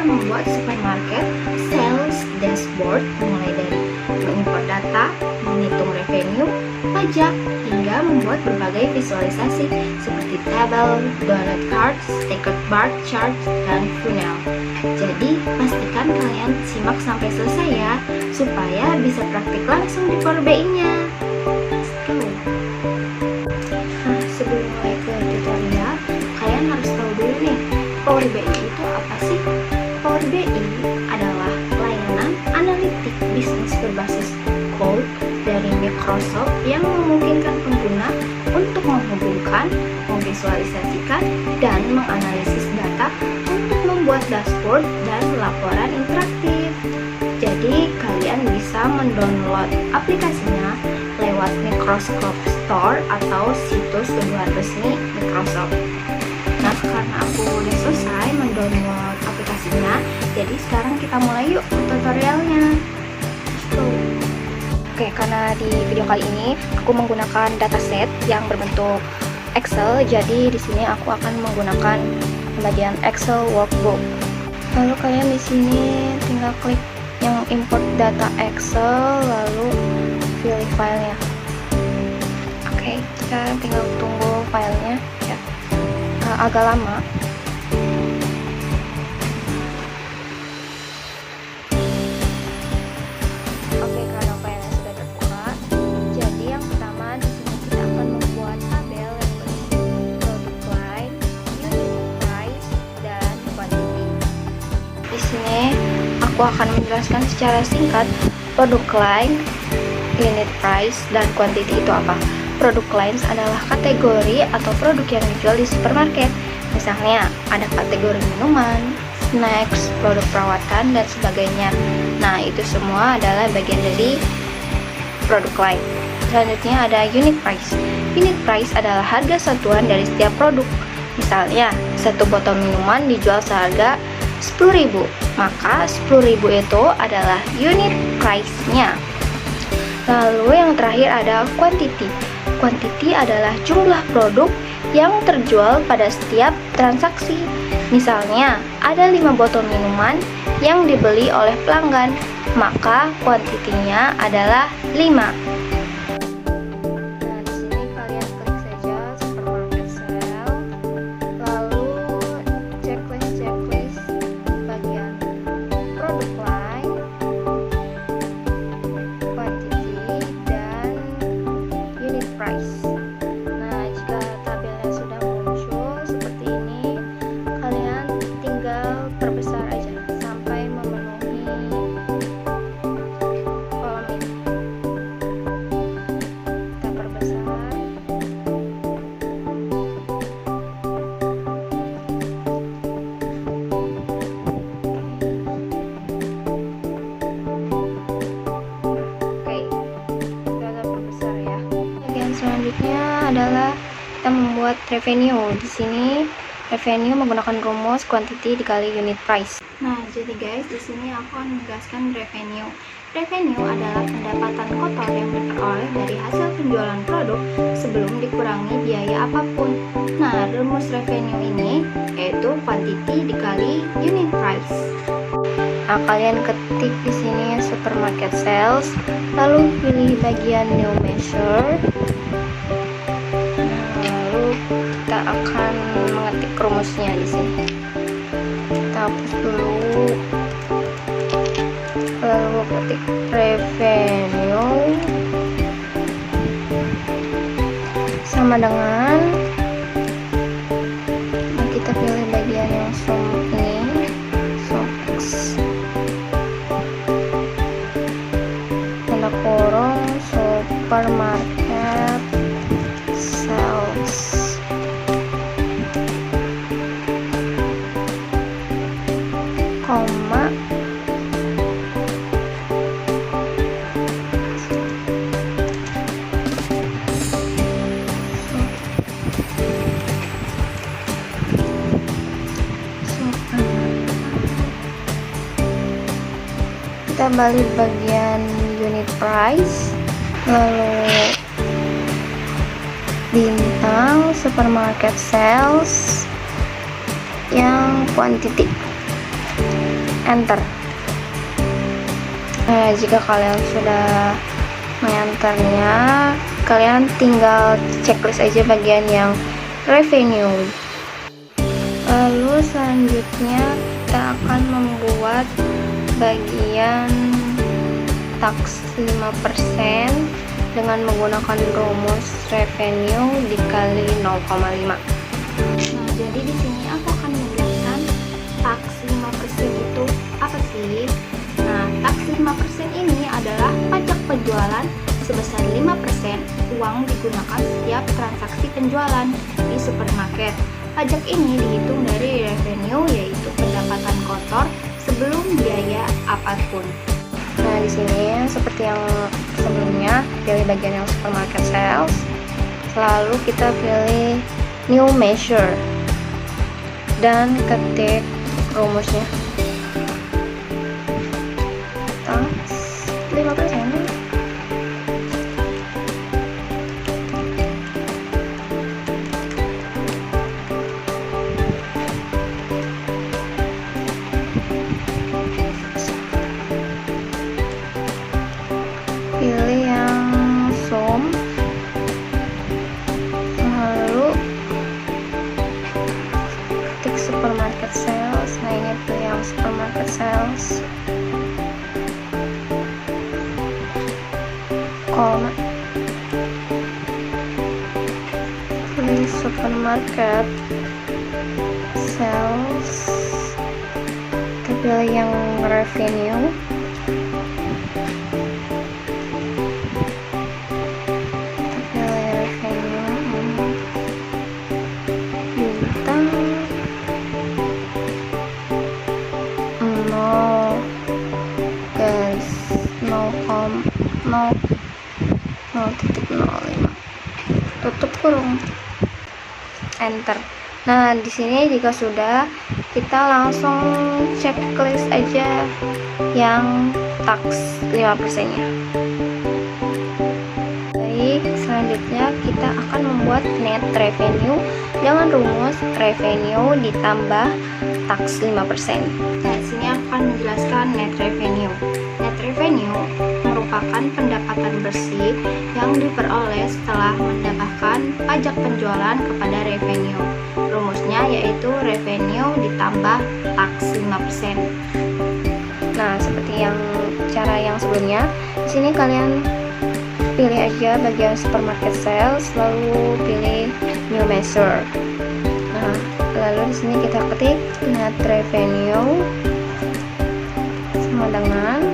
membuat supermarket sales dashboard mulai dari mengimport data, menghitung revenue, pajak, hingga membuat berbagai visualisasi seperti tabel, donut cards, sticker bar chart, dan funnel. Jadi, pastikan kalian simak sampai selesai ya, supaya bisa praktik langsung di Power BI-nya. Let's go! Nah, sebelum mulai ke tutorial, kalian harus tahu dulu nih, Power BI itu apa sih? Power BI adalah layanan analitik bisnis berbasis cloud dari Microsoft yang memungkinkan pengguna untuk menghubungkan, memvisualisasikan, dan menganalisis data untuk membuat dashboard dan laporan interaktif. Jadi, kalian bisa mendownload aplikasinya lewat Microsoft Store atau situs kedua resmi Microsoft. Nah, karena aku udah selesai mendownload aplikasinya, jadi sekarang kita mulai yuk tutorialnya. Oke, karena di video kali ini aku menggunakan dataset yang berbentuk Excel, jadi di sini aku akan menggunakan bagian Excel workbook. Lalu kalian di sini tinggal klik yang import data Excel, lalu pilih filenya. Oke, kita tinggal tunggu filenya ya. Agak lama. Oke, karena filenya sudah terbuka, jadi yang pertama di sini kita akan membuat tabel yang berisi product line, unit price, dan quantity. Di sini aku akan menjelaskan secara singkat product line, unit price, dan quantity itu apa. Product lines adalah kategori atau produk yang dijual di supermarket. Misalnya, ada kategori minuman, snacks, produk perawatan, dan sebagainya. Nah, itu semua adalah bagian dari product line. Selanjutnya ada unit price. Unit price adalah harga satuan dari setiap produk. Misalnya, satu botol minuman dijual seharga 10.000, maka 10.000 itu adalah unit price-nya. Lalu yang terakhir ada quantity. Quantity adalah jumlah produk yang terjual pada setiap transaksi. Misalnya, ada 5 botol minuman yang dibeli oleh pelanggan, maka kuantitinya adalah 5. Nah, di sini kalian klik saja supermarket sale, lalu checklist bagian product line, quantity, dan unit price. Nah, jika tabelnya sudah muncul seperti ini, kalian tinggal perbesar aja sampai memenuhi kolom ini. Kita perbesar. Oke, kita perbesar ya. Bagian selanjutnya adalah kita membuat revenue. Di sini revenue menggunakan rumus quantity dikali unit price. Nah, jadi guys, di sini aku akan menjelaskan revenue. Revenue adalah pendapatan kotor yang diperoleh dari hasil penjualan produk sebelum dikurangi biaya apapun. Nah, rumus revenue ini yaitu quantity dikali unit price. Nah, kalian ketik di sini supermarket sales, lalu pilih bagian new measure. Lalu kita akan mengetik rumusnya di sini. Kita hapus dulu. Lalu ketik revenue sama dengan, kita pilih bagian yang sum ini, sum X, tanda kurung supermarket sales, koma, kita balik bagian unit price, lalu bintang supermarket sales yang quantity. enter. Nah, jika kalian sudah mengenternya, kalian tinggal checklist aja bagian yang revenue. Lalu selanjutnya kita akan membuat bagian tax 5% dengan menggunakan rumus revenue dikali 0,5. Nah, jadi di sini aku akan menjelaskan tax 5% itu apa sih? Nah, tax 5% ini adalah pajak penjualan sebesar 5% uang digunakan setiap transaksi penjualan di supermarket. Pajak ini dihitung dari revenue, yaitu pendapatan kotor sebelum biaya apapun. Nah, di sini seperti yang sebelumnya, pilih bagian yang supermarket sales, lalu kita pilih new measure dan ketik rumusnya. Tax 5%. Pilih yang sum, lalu ketik supermarket sales. Nah, ini tuh yang supermarket sales, koma, pilih supermarket sales, kita pilih yang revenue, tutup kurung, enter. Nah, di sini jika sudah, kita langsung checklist aja yang tax 5% nya. Baik, selanjutnya kita akan membuat net revenue dengan rumus revenue ditambah tax 5%. Nah, di sini akan menjelaskan net revenue. Net revenue merupakan pendapatan bersih yang diperoleh setelah mendapatkan pajak penjualan kepada revenue. Rumusnya yaitu revenue ditambah tax 5%. Nah, seperti yang cara yang sebelumnya, di sini kalian pilih aja bagian supermarket sales, lalu pilih new measure. Nah, lalu di sini kita ketik net revenue sama dengan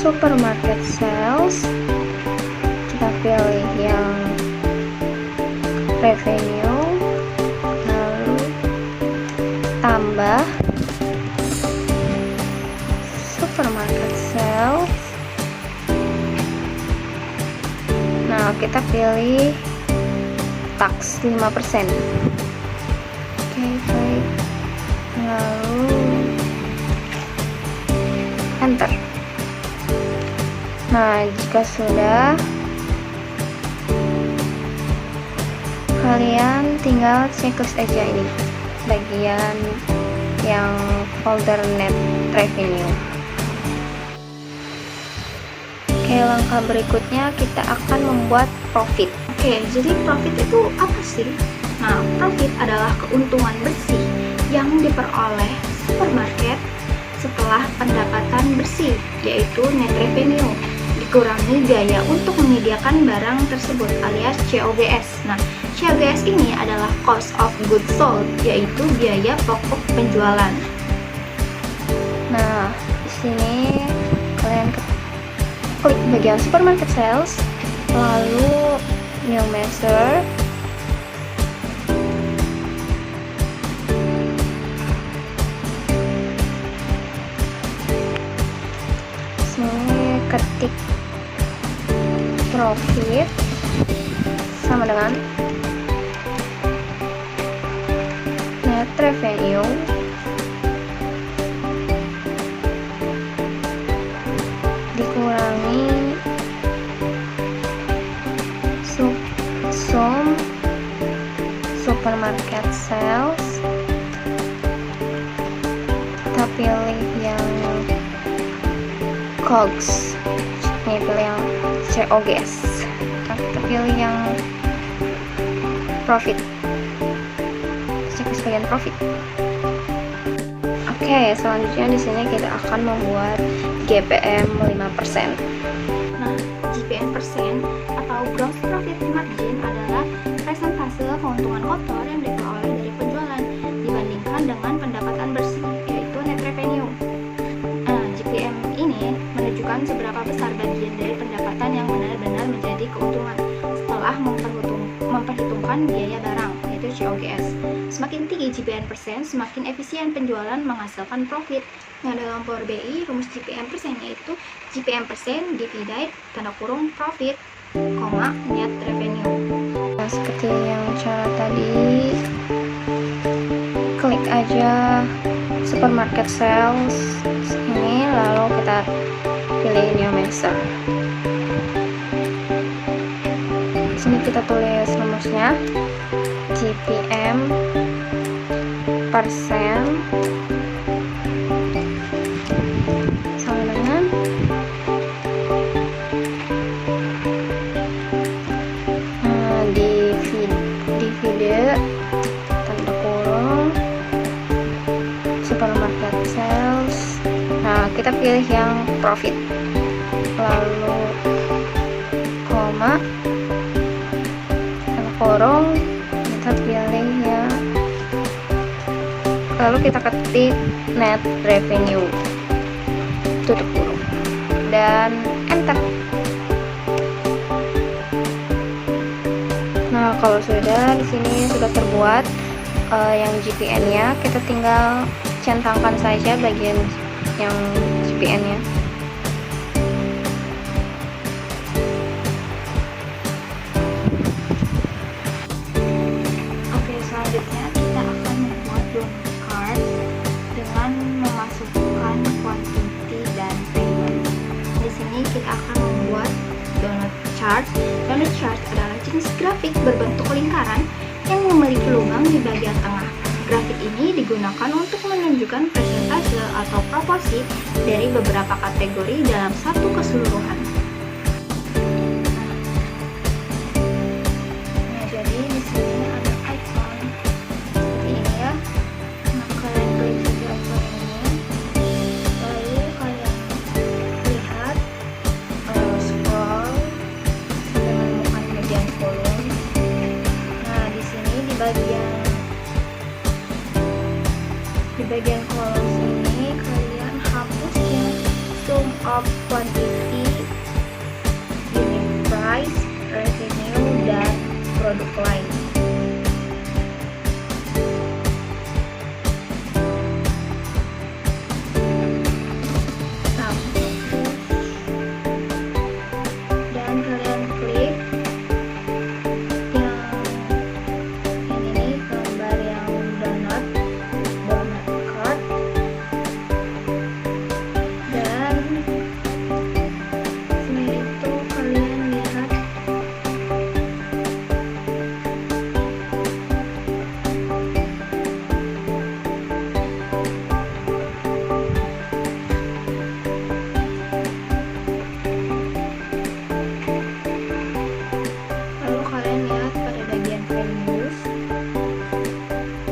supermarket sales, kita pilih yang revenue, lalu tambah supermarket sales. Nah, kita pilih tax 5%. Oke, baik, lalu enter. Nah, jika sudah, kalian tinggal checklist aja ini bagian yang folder net revenue. Oke, langkah berikutnya kita akan membuat profit. Oke, jadi profit itu apa sih? Nah, profit adalah keuntungan bersih yang diperoleh supermarket setelah pendapatan bersih, yaitu net revenue dikurangi biaya untuk menyediakan barang tersebut alias COGS. Nah, COGS ini adalah cost of goods sold, yaitu biaya pokok penjualan. Nah, di sini kalian klik bagian supermarket sales, lalu new measure, sini ketik profit sama dengan net revenue dikurangi sum supermarket sales pilih yang COGS, ini pilih yang COGS, kita pilih yang profit, cek bagian profit. Oke, selanjutnya di sini kita akan membuat GPM 5%. Nah, GPM persen atau gross profit margin adalah persentase keuntungan kotor yang diperoleh dari penjualan dibandingkan dengan pendapatan bersih, yaitu net revenue. GPM ini menunjukkan seberapa besar bagian dari pendapatan yang benar-benar menjadi keuntungan setelah memperhitungkan biaya barang, yaitu COGS. Semakin tinggi GPM persen, semakin efisien penjualan menghasilkan profit. Nah, dalam Power BI, rumus GPM persen yaitu GPM persen divided (profit, net revenue. Nah, seperti yang cara tadi, klik aja supermarket sales ini, lalu kita pilih new measure. Di sini kita tulis rumusnya GPM persen sama dengan divide tanda kurung supermarket sales. Nah, kita pilih yang profit, lalu koma tanda kurung, kita pilih ya, lalu kita ketik net revenue, tutup kurung dan enter. Nah, kalau sudah, di sini sudah terbuat yang GPN-nya, kita tinggal centangkan saja bagian yang GPN-nya. Oke, selanjutnya kita akan membuat donut card dengan memasukkan quantity dan payment. Di sini kita akan membuat donut chart. Donut chart adalah jenis grafik berbentuk lingkaran yang memiliki lubang di bagian tengah. Grafik ini digunakan untuk menunjukkan persentase atau proporsi dari beberapa kategori dalam satu keseluruhan. Nah, jadi di sini ada icon seperti ini ya. Nah, kalian klik saja icon ini, lalu kalian lihat scroll sampai menemukan bagian kolom. Nah, di sini di bagian kolom sini kalian hapus ya sum of quantity, unit price, revenue, dan product line. Dan kalian klik yang ini, gambar yang donut card, dan selain itu kalian lihat lalu kalian lihat pada bagian values.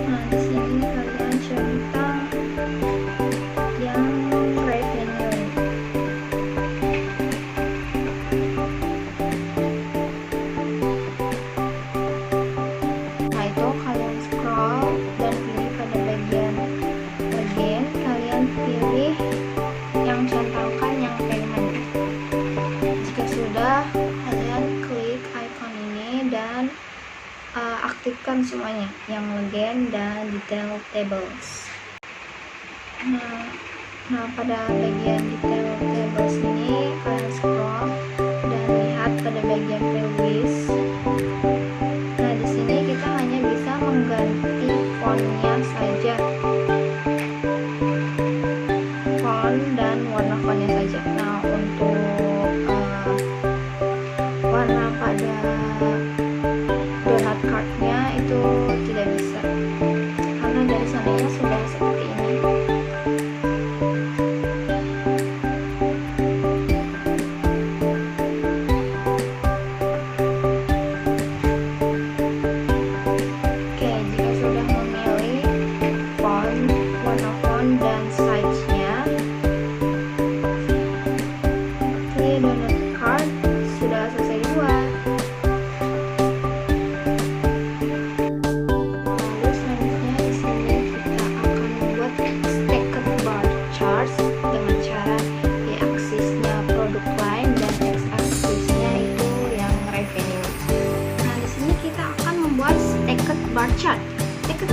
Nah, di sini kalian centang yang revenue. Nah, itu kalian scroll dan pilih pada bagian again, kalian pilih yang centangkan yang payment. Jika sudah, kalian klik icon ini dan aktifkan semuanya, yang legend dan detail tables. Nah, pada bagian detail tables ini kalian scroll dan lihat pada bagian values. Nah, di sini kita hanya bisa mengganti fontnya saja, font dan warna fontnya saja. Nah, untuk warna pada donut cardnya itu tidak bisa karena dari sananya sudah seperti ini.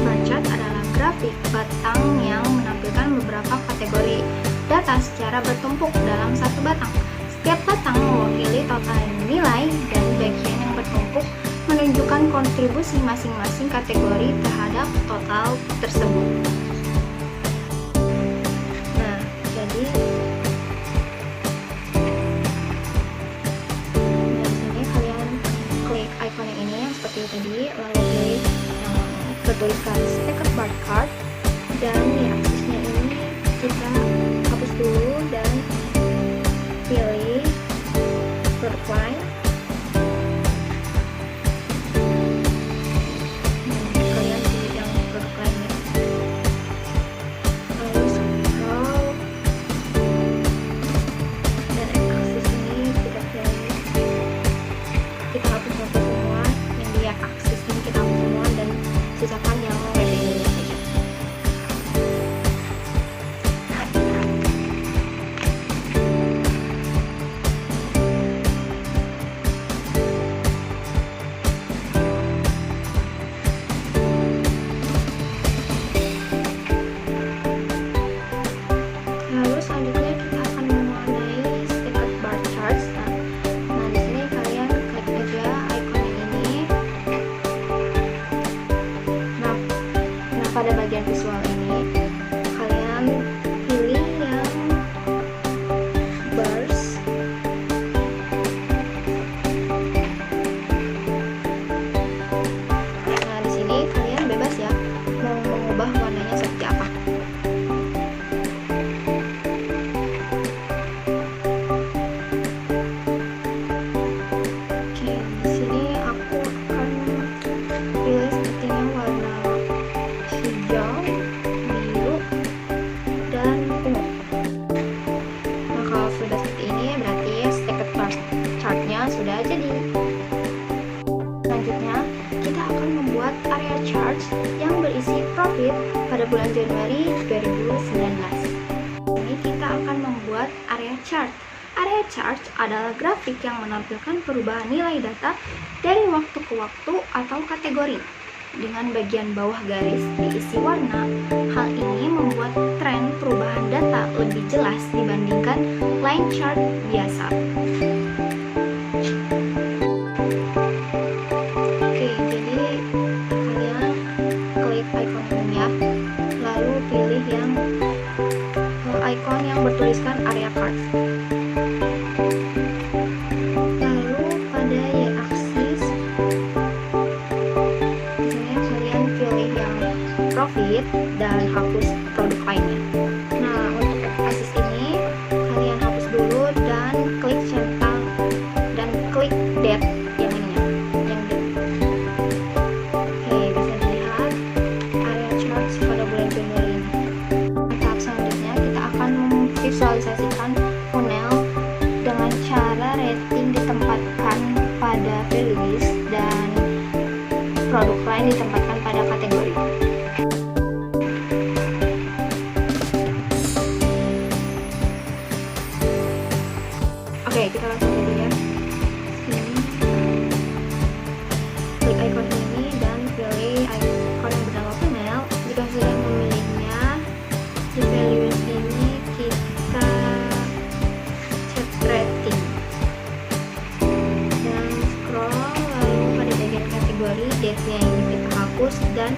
bar chart adalah grafik batang yang menampilkan beberapa kategori data secara bertumpuk dalam satu batang. Setiap batang mewakili total nilai dan bagian yang bertumpuk menunjukkan kontribusi masing-masing kategori terhadap total tersebut. Nah, jadi di sini kalian klik icon yang ini yang seperti tadi, lalu pilih yang bertuliskan stacked bar chart, dan di aksesnya ini kita hapus dulu dan pilih product line. Kalian pilih yang product line ya. Lalu scroll dan akses ini kita pilih, kita hapus semua yang di akses ini, kita hapus semua dan sisakan yang revenue saja. Lalu selanjutnya kita akan mewarnai stacked bar charts. Nah di sini kalian klik aja icon ini. Nah, pada bagian visual ini kalian pilih yang bars. Nah di sini kalian bebas ya mau mengubah warnanya seperti apa. Di sini aku akan pilih sepertinya warna hijau, biru, dan ungu. Nah kalau sudah seperti ini berarti stacked bar chartnya sudah jadi. Selanjutnya kita akan membuat area chart yang berisi profit pada bulan Januari 2019. Ini kita akan membuat area chart. Area chart adalah grafik yang menampilkan perubahan nilai data dari waktu ke waktu atau kategori. Dengan bagian bawah garis diisi warna, hal ini membuat tren perubahan data lebih jelas dibandingkan line chart biasa. Oke, jadi kalian klik icon ini ya, lalu pilih yang icon yang bertuliskan area chart. Profit dan hapus produk lainnya. Nah untuk akses ini kalian hapus dulu dan klik centang dan klik date yang ini ya, yang date. Oke, bisa dilihat area chart pada bulan Januari ini. Tahap selanjutnya kita akan memvisualisasikan funnel dengan cara rating ditempatkan pada value list dan produk lain ditempatkan pada kategori. Oke, kita langsung aja ya. Sini. Klik icon ini dan pilih icon yang bernama funnel. Jika sudah memilihnya, di values ini kita cek rating. Dan scroll lalu pada bagian kategori date-nya ini kita hapus dan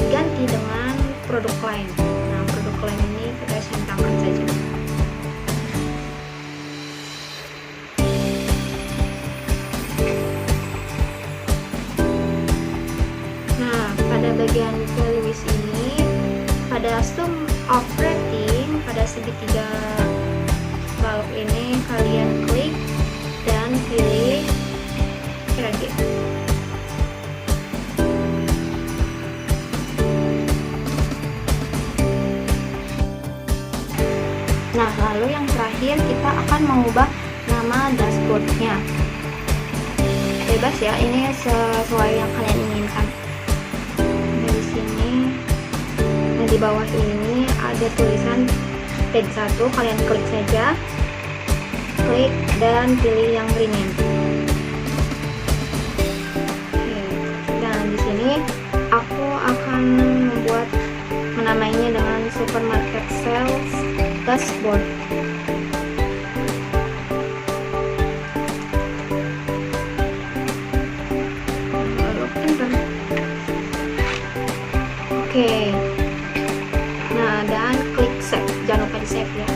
ganti dengan produk lain. Nah, produk lain ini kita centangkan saja. Bagian values ini pada sum of rating pada segitiga balok ini kalian klik dan pilih credit. Nah lalu yang terakhir kita akan mengubah nama dashboardnya. Bebas ya, ini sesuai yang kalian inginkan. Di bawah ini ada tulisan page 1, kalian klik saja, klik dan pilih yang rename. Oke. Dan di sini aku akan menamainya dengan supermarket sales dashboard. Oke. Nah, dan klik save. Jangan lupa di save ya.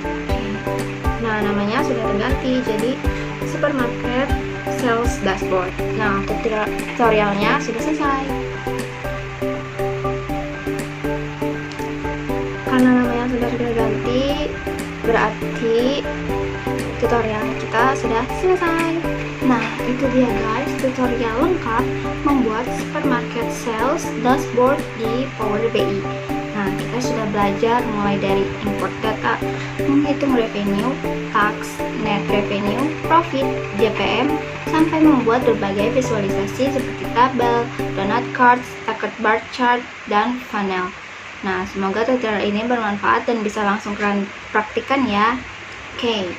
Oke. Nah, namanya sudah terganti jadi supermarket sales dashboard. Nah, tutorialnya sudah selesai. Karena namanya sudah ganti, berarti tutorial kita sudah selesai. Nah, itu dia guys, tutorial lengkap membuat supermarket sales dashboard di Power BI. Nah, kita sudah belajar mulai dari import data, menghitung revenue, tax, net revenue, profit, JPM, sampai membuat berbagai visualisasi seperti tabel, donut cards, checkered bar chart, dan funnel. Nah, semoga tutorial ini bermanfaat dan bisa langsung kalian praktikkan ya. Oke,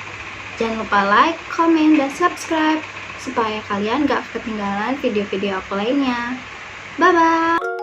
jangan lupa like, comment, dan subscribe supaya kalian gak ketinggalan video-video aku lainnya. Bye-bye!